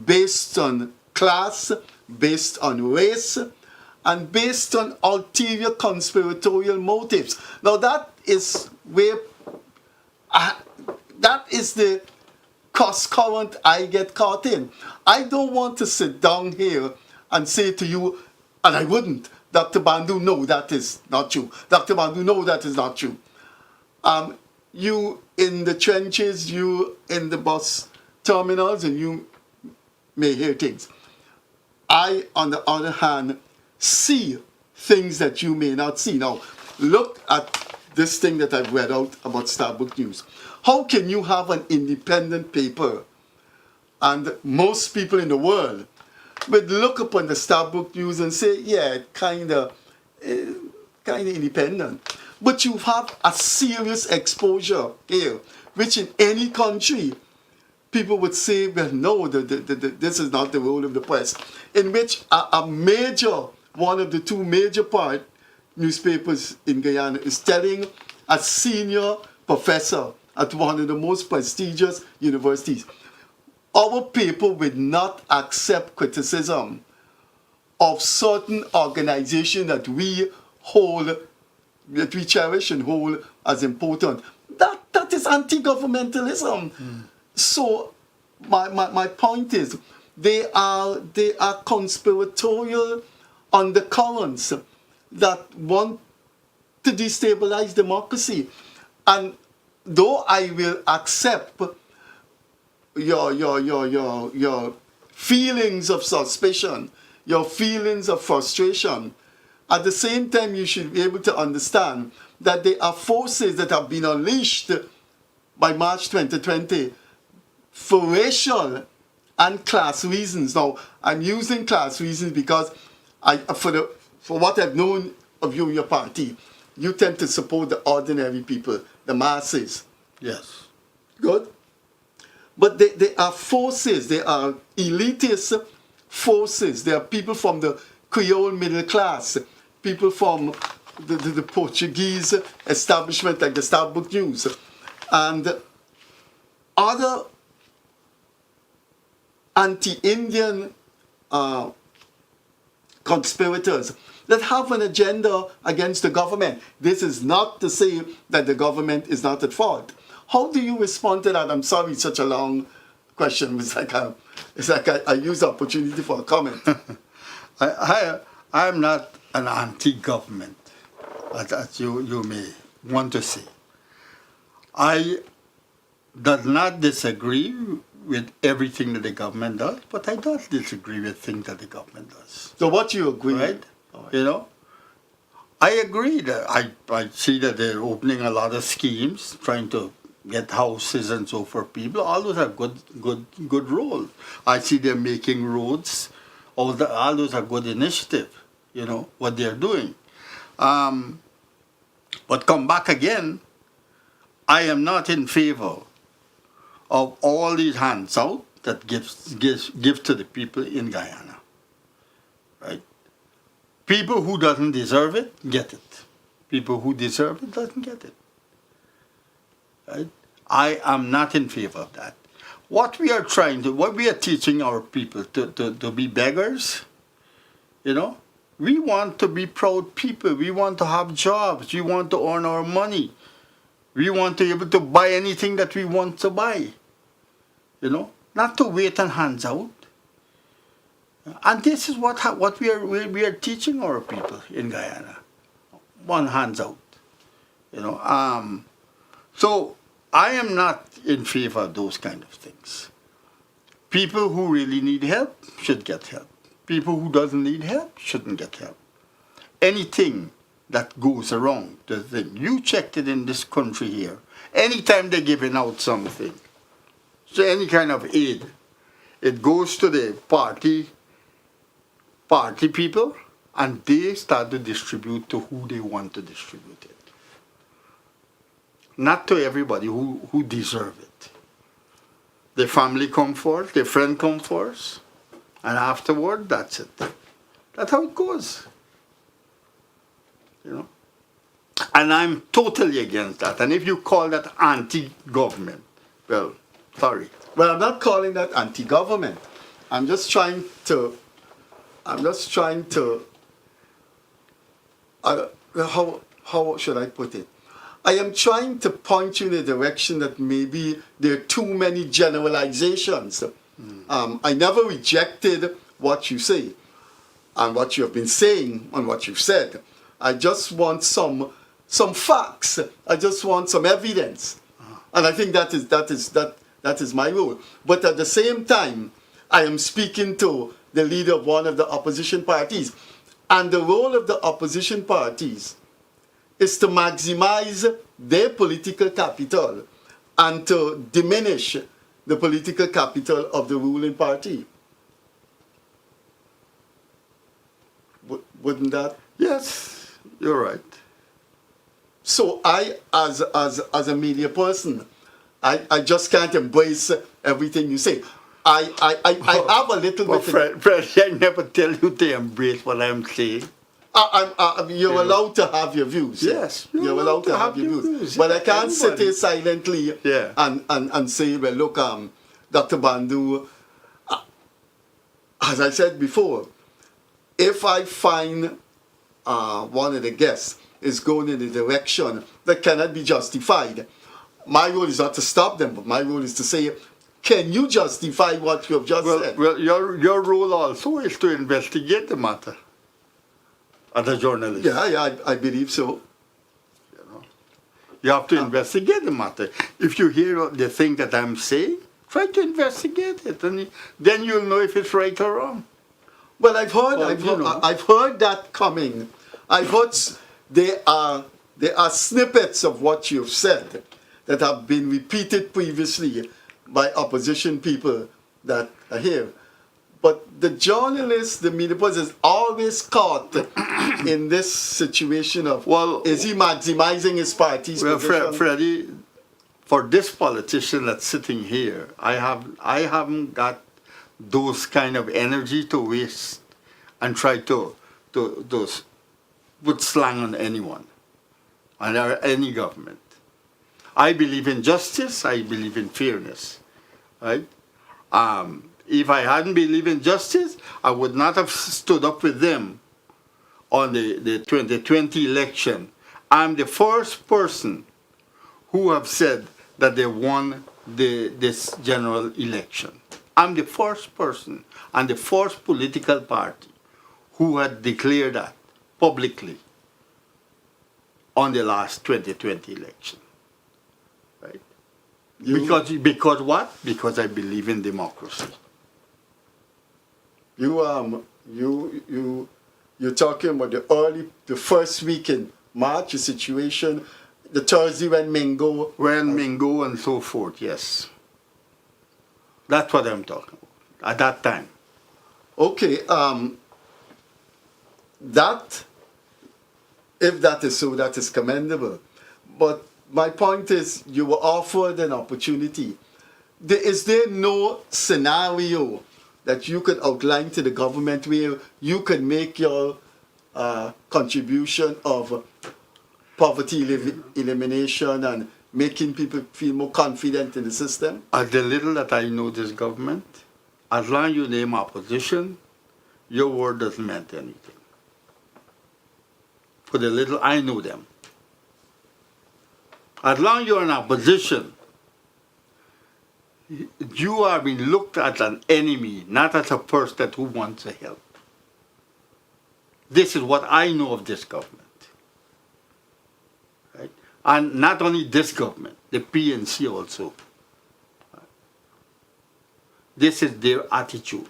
based on class, based on race, and based on ulterior conspiratorial motives? Now that is where, that is the cross current I get caught in. I don't want to sit down here and say to you, and I wouldn't, Dr. Bandhu, no, that is not true. Dr. Bandhu, no, that is not true. You in the trenches, you in the bus terminals, and you may hear things. I, on the other hand, see things that you may not see. Now, look at this thing that I've read out about Starbuck News. How can you have an independent paper and most people in the world would look upon the Starbuck News and say, yeah, kind of independent. But you have a serious exposure here, which in any country, people would say, well, no, this is not the role of the press. In which one of the two major newspapers in Guyana is telling a senior professor at one of the most prestigious universities, our paper would not accept criticism of certain organizations that we cherish and hold as important. That is anti-governmentalism. So my point is, they are conspiratorial undercurrents that want to destabilize democracy. And though I will accept your feelings of suspicion, your feelings of frustration, at the same time you should be able to understand that there are forces that have been unleashed by March 2020 for racial and class reasons. Now, I'm using class reasons because for what I've known of you and your party, you tend to support the ordinary people, the masses. Yes. Good? But there are forces, there are elitist forces, there are people from the Creole middle class, people from the Portuguese establishment like the Starbuck News and other anti-Indian conspirators that have an agenda against the government. This is not to say that the government is not at fault. How do you respond to that? I'm sorry, it's such a long question. It's like I use the opportunity for a comment. I'm not an anti-government, as you may want to say. I do not disagree with everything that the government does, but I don't disagree with things that the government does. So what you agree Right? with? You know, I agree that I see that they're opening a lot of schemes, trying to get houses and so for people. All those are good roles. I see them making roads. All those are good initiative. You know what they're doing. But come back again. I am not in favor of all these hands out that give to the people in Guyana. Right? People who doesn't deserve it, get it. People who deserve it doesn't get it. Right? I am not in favor of that. What we are teaching our people to be beggars, you know, we want to be proud people. We want to have jobs. We want to earn our money. We want to be able to buy anything that we want to buy. You know, not to wait and hands out. And this is what we are teaching our people in Guyana. One hands out. You know, so I am not in favor of those kind of things. People who really need help should get help. People who doesn't need help shouldn't get help. Anything that goes around the thing, you checked it in this country here. Anytime they're giving out something, so any kind of aid, it goes to the party people, and they start to distribute to who they want to distribute it. Not to everybody who deserve it. Their family come first, their friend come first, and afterward, that's it. That's how it goes. You know? And I'm totally against that. And if you call that anti-government, well, sorry. Well, I'm not calling that anti-government. I'm just trying to, how should I put it? I am trying to point you in a direction that maybe there are too many generalizations. I never rejected what you say and what you have been saying and what you've said. I just want some facts. I just want some evidence. And I think that is my role. But at the same time, I am speaking to the leader of one of the opposition parties. And the role of the opposition parties is to maximize their political capital and to diminish the political capital of the ruling party. Wouldn't that? Yes, you're right. So I, as a media person, I just can't embrace everything you say. I have a little bit. Freddie, I never tell you to embrace what I'm saying. You're allowed to have your views. Yes, you're allowed to have your views. But I can't sit here silently and say, well, look, Dr. Bandhu, as I said before, if I find one of the guests is going in a direction that cannot be justified, my role is not to stop them, but my role is to say, can you justify what you have just said? Well, your role also is to investigate the matter as a journalist. Yeah, I believe so. You know, you have to investigate the matter. If you hear the thing that I'm saying, try to investigate it, and then you'll know if it's right or wrong. Well, I've heard that coming. I've heard there are snippets of what you've said that have been repeated previously by opposition people that are here. But the journalist, the media person, is always caught in this situation of, is he maximizing his party's position? Freddie, for this politician that's sitting here, I haven't got those kind of energy to waste and try to put slang on anyone, on any government. I believe in justice. I believe in fairness, right? If I hadn't believed in justice, I would not have stood up with them on the 2020 election. I'm the first person who have said that they won this general election. I'm the first person and the first political party who had declared that publicly on the last 2020 election. Right? Because what? Because I believe in democracy. You're talking about the first week in March, the situation, the Thursday when Mingo. When Mingo and so forth, yes. That's what I'm talking about, at that time. Okay, if that is so, that is commendable. But my point is, you were offered an opportunity. Is there no scenario that you could outline to the government where you could make your contribution of poverty elimination and making people feel more confident in the system? As the little that I know this government, as long as you name opposition, your word doesn't mean anything. For the little I know them. As long as you're in opposition, you are being looked at as an enemy, not as a person who wants to help. This is what I know of this government. Right? And not only this government, the PNC also. This is their attitude.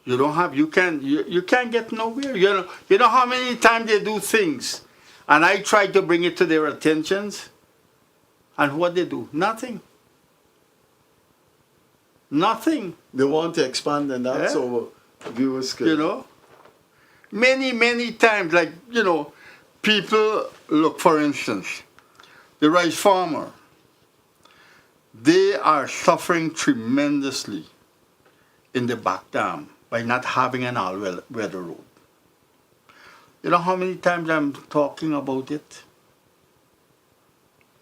You can't get nowhere. You know how many times they do things, and I try to bring it to their attentions, and what they do? Nothing. Nothing. They want to expand on that, so viewers could. Many times, people look, for instance, the rice farmer, they are suffering tremendously in the back dam by not having an all-weather road. You know how many times I'm talking about it?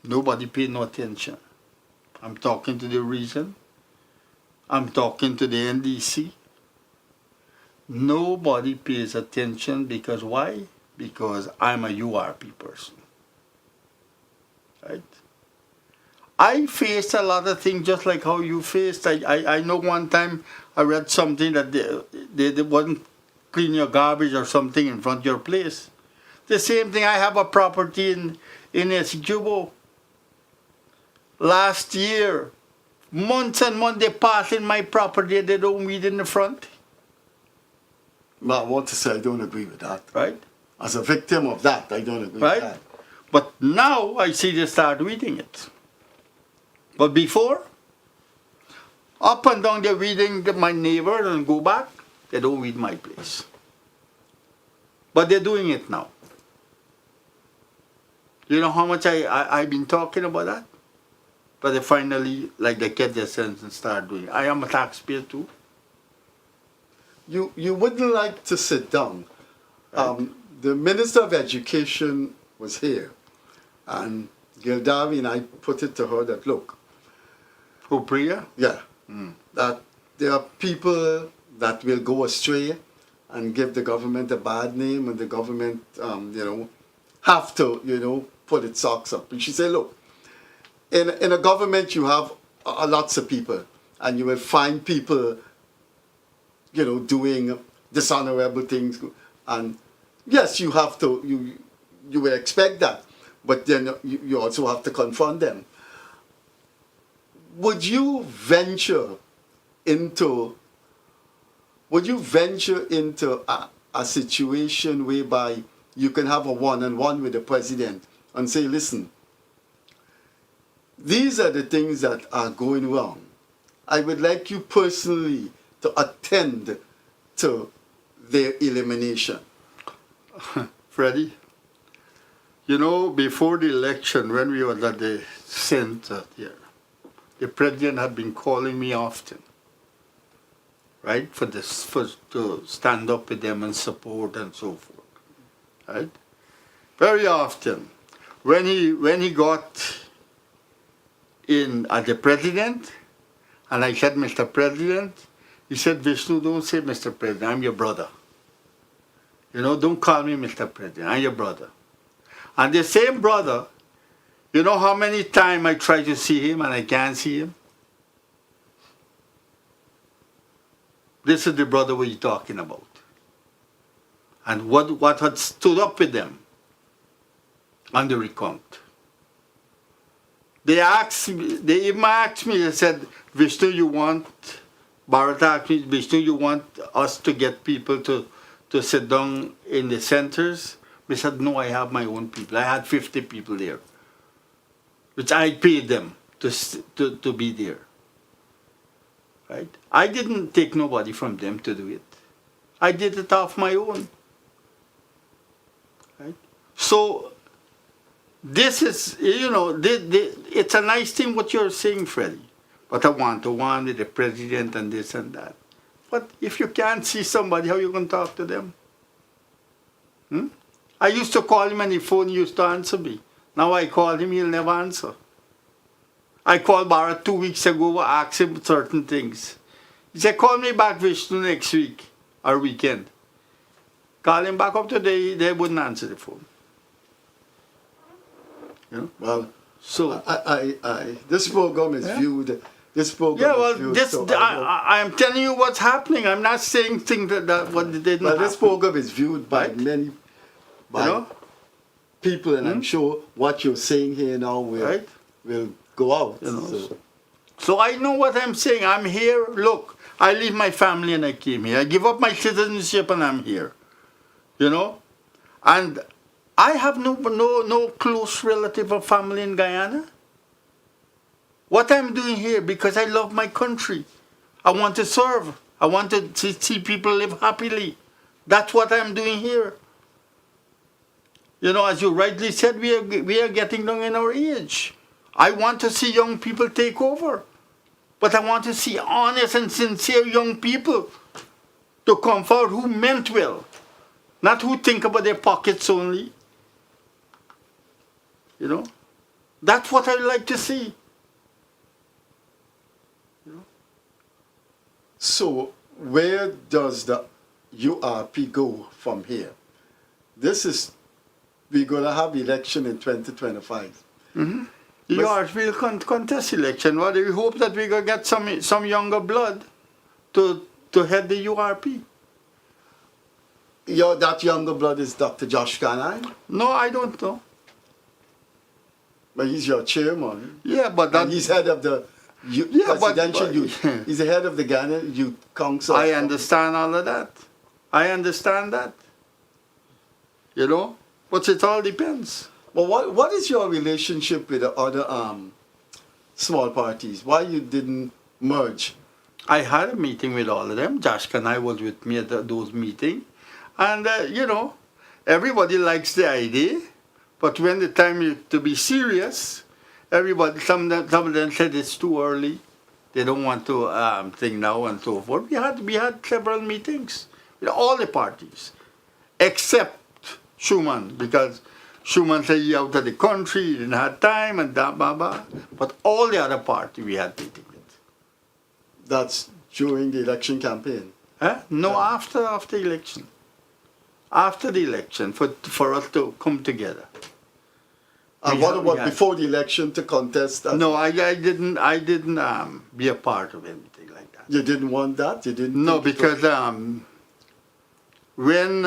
Nobody paid no attention. I'm talking to the region. I'm talking to the NDC. Nobody pays attention because why? Because I'm a URP person. Right? I faced a lot of things just like how you faced. I know one time I read something that they wouldn't clean your garbage or something in front of your place. The same thing, I have a property in Essecubo. Last year, months and months they pass in my property and they don't weed in the front. Well, I want to say I don't agree with that. Right? As a victim of that, I don't agree with that. But now I see they start weeding it. But before, up and down they're weeding my neighbor and go back, they don't weed my place. But they're doing it now. You know how much I've been talking about that? But they finally, they get their sense and start doing it. I am a taxpayer too. You wouldn't like to sit down. The Minister of Education was here, and Gildarie and I put it to her that, look, who, Priya? Yeah, that there are people that will go astray and give the government a bad name, and the government, have to, put its socks up. And she said, look, in a government you have lots of people, and you will find people, doing dishonorable things, and yes, you have to, you will expect that, but then you also have to confront them. Would you venture into a situation whereby you can have a one-on-one with the president and say, listen, these are the things that are going wrong. I would like you personally to attend to their elimination. Freddie, before the election, when we were at the center here, the president had been calling me often, right, to stand up with them and support and so forth. right? Very often, when he got in as the president, and I said, Mr. President, he said, Vishnu, don't say Mr. President, I'm your brother. You know, don't call me Mr. President, I'm your brother. And the same brother, you know how many times I try to see him and I can't see him? This is the brother we're talking about. And what had stood up with them on the recount. They even asked me, they said, Vishnu, you want, Bharat asked me, Vishnu, you want us to get people to sit down in the centers? We said, no, I have my own people. I had 50 people there, which I paid them to be there. Right? I didn't take nobody from them to do it. I did it off my own. Right? So, this is, you know, it's a nice thing what you're saying, Freddie. But I want to one with the president and this and that. But if you can't see somebody, how you going to talk to them? I used to call him and the phone used to answer me. Now I call him, he'll never answer. I called Bharat 2 weeks ago, asked him certain things. He said, call me back, Vishnu, next week or weekend. Call him back up today, they wouldn't answer the phone. You know? Well, so this program is viewed. This program yeah, well, is viewed. this So I'm telling you what's happening. I'm not saying things that what didn't well, this happen. program is viewed by Right? many, by You know? people, and I'm sure what you're saying here now will go out. You know, So, So I know what I'm saying. I'm here. Look, I leave my family and I came here. I give up my citizenship and I'm here. You know, and I have no close relative or family in Guyana. What I'm doing here because I love my country. I want to serve. I want to see people live happily. That's what I'm doing here. You know, as you rightly said, we are getting down in our age. I want to see young people take over. But I want to see honest and sincere young people to come forward who meant well. Not who think about their pockets only. You know? That's what I like to see. so where does the URP go from here? We're going to have election in 2025. The URP will contest election. Well, we hope that we're going to get some younger blood to head the URP. That younger blood is Dr. Josh Kanai, No, I don't know. but he's your chairman. Yeah, but that, And he's head of the presidential youth. He's the head of the Ghana Youth Council. I understand all of that. I understand that. You know? But it all depends. Well, what is your relationship with the other small parties? Why you didn't merge? I had a meeting with all of them. Josh and I was with me at those meetings. And, you know, everybody likes the idea. But when the time is to be serious, some of them said it's too early. They don't want to think now and so forth. We had several meetings with all the parties, except Schumann, because Schumann said he out of the country, he didn't have time, and blah, blah, blah. But all the other parties we had meetings with. That's during the election campaign. No, after the election. After the election, for us to come together. And what about before the election to contest? No, I didn't be a part of anything like that. You didn't want that? You didn't? No, think it because when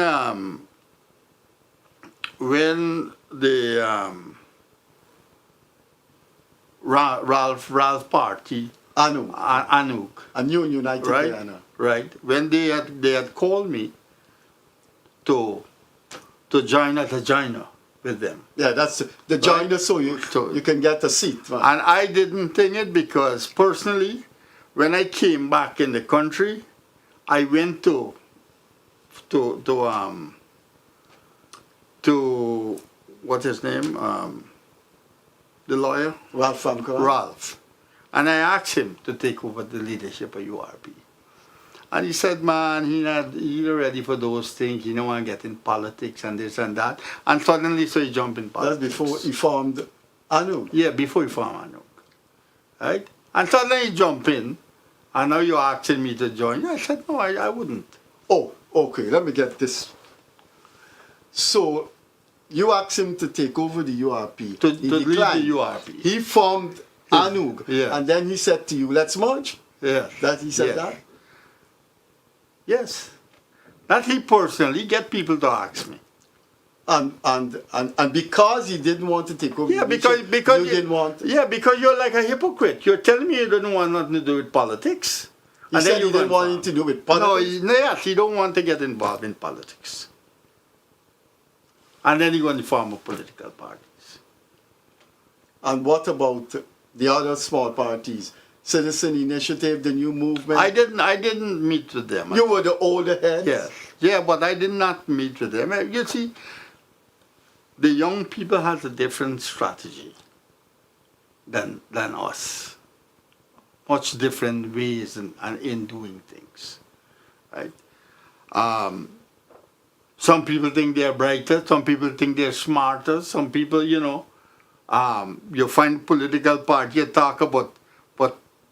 the Ralph party, Anuk, a new United right, Guyana. right, when they had called me to join as a joiner with them. Yeah, that's the joiner, so you can get a seat. Right? And I didn't think it because personally, when I came back in the country, I went to what's his name, the lawyer, Ralph Famkara. Ralph, and I asked him to take over the leadership of URP. And he said, man, he not ready for those things. He don't want to get in politics and this and that. And suddenly, so he jumped in politics. That's before he formed ANUG. Yeah, before he formed ANUG. Right? And suddenly he jumped in. And now you're asking me to join. I said, no, I wouldn't. Oh, okay, let me get this. So, you asked him to take over the URP. To He lead declined. the URP. He formed ANUG. Yeah. And then he said to you, let's merge. Yes. That he said Yes. that? Yes. Not he personally, get people to ask me. And because he didn't want to take over Yeah, the because nation, you didn't want Yeah, because you're like a hypocrite. You're telling me you didn't want nothing to do with politics. He said he didn't want anything to do with politics. Yes, he don't want to get involved in politics. And then he going to form a political parties. And what about the other small parties? Citizen Initiative, the New Movement? I didn't meet with them. You were the older heads? Yes. Yeah, but I did not meet with them. You see, the young people has a different strategy than us. Much different ways in doing things, right? Some people think they're brighter. Some people think they're smarter. Some people, you find political party, you talk about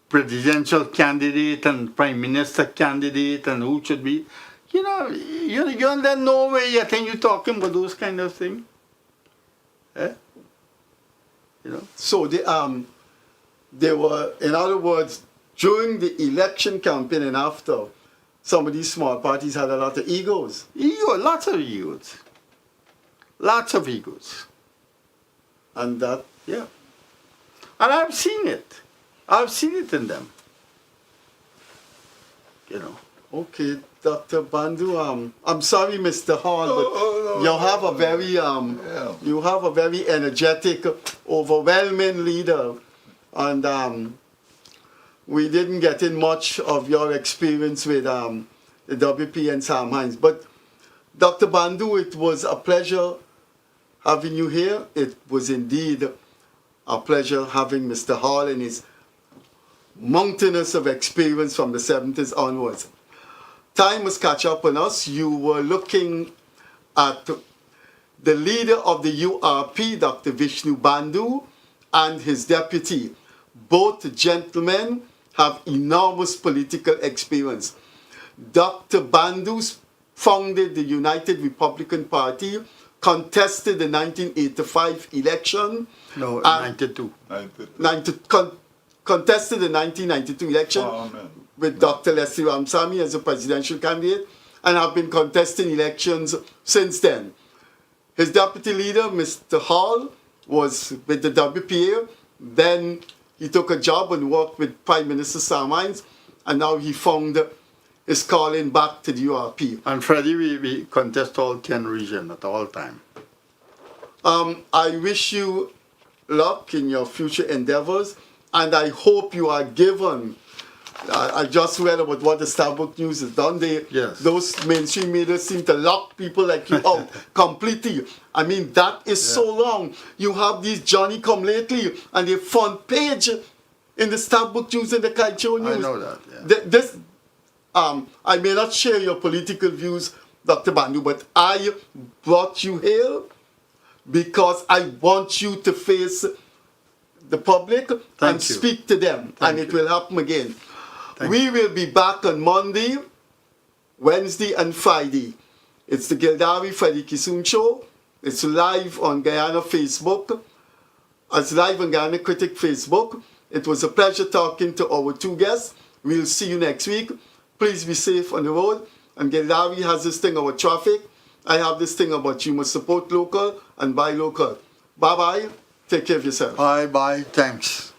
presidential candidate and prime minister candidate and who should be. You don't let no way you think you're talking about those kind of things. Eh? So they were, in other words, during the election campaign and after, some of these small parties had a lot of egos. Lots of egos. Lots of egos. And that, Yeah. And I've seen it. I've seen it in them. okay, Dr. Bandhu, I'm sorry, Mr. Hall, but you have a very, you have a very energetic, overwhelming leader, and we didn't get in much of your experience with the WP and Sam Hines. But Dr. Bandhu, it was a pleasure having you here. It was indeed a pleasure having Mr. Hall and his mountainous of experience from the 70s onwards. Time must catch up on us. You were looking at the leader of the URP, Dr. Vishnu Bandhu, and his deputy. Both gentlemen have enormous political experience. Dr. Bandhu founded the United Republican Party, contested the 1985 election. No, 92. Contested the 1992 election with Dr. Leslie Ramsamy as a presidential candidate, and have been contesting elections since then. His deputy leader, Mr. Hall, was with the WPA. Then he took a job and worked with Prime Minister Sam Hines, and now he found his calling back to the URP. And Freddie, we contest all 10 regions at all time. I wish you luck in your future endeavors, and I hope you are given. I just read about what the Starbucks News has done. Yes. Those mainstream media seem to lock people like you out completely. I mean, that is so long. You have these Johnny Come Lately and their front page in the Starbucks News and the Kaicho News. I know that, yeah. I may not share your political views, Dr. Bandhu, but I brought you here because I want you to face the public and speak to them, and it will happen again. We will be back on Monday, Wednesday, and Friday. It's the Gildarie Freddie Kissoon Show. It's live on Guyana Facebook. It's live on Guyana Critic Facebook. It was a pleasure talking to our two guests. We'll see you next week. Please be safe on the road. And Gildarie has this thing about traffic. I have this thing about you must support local and buy local. Bye-bye. Take care of yourself. Bye-bye. Thanks.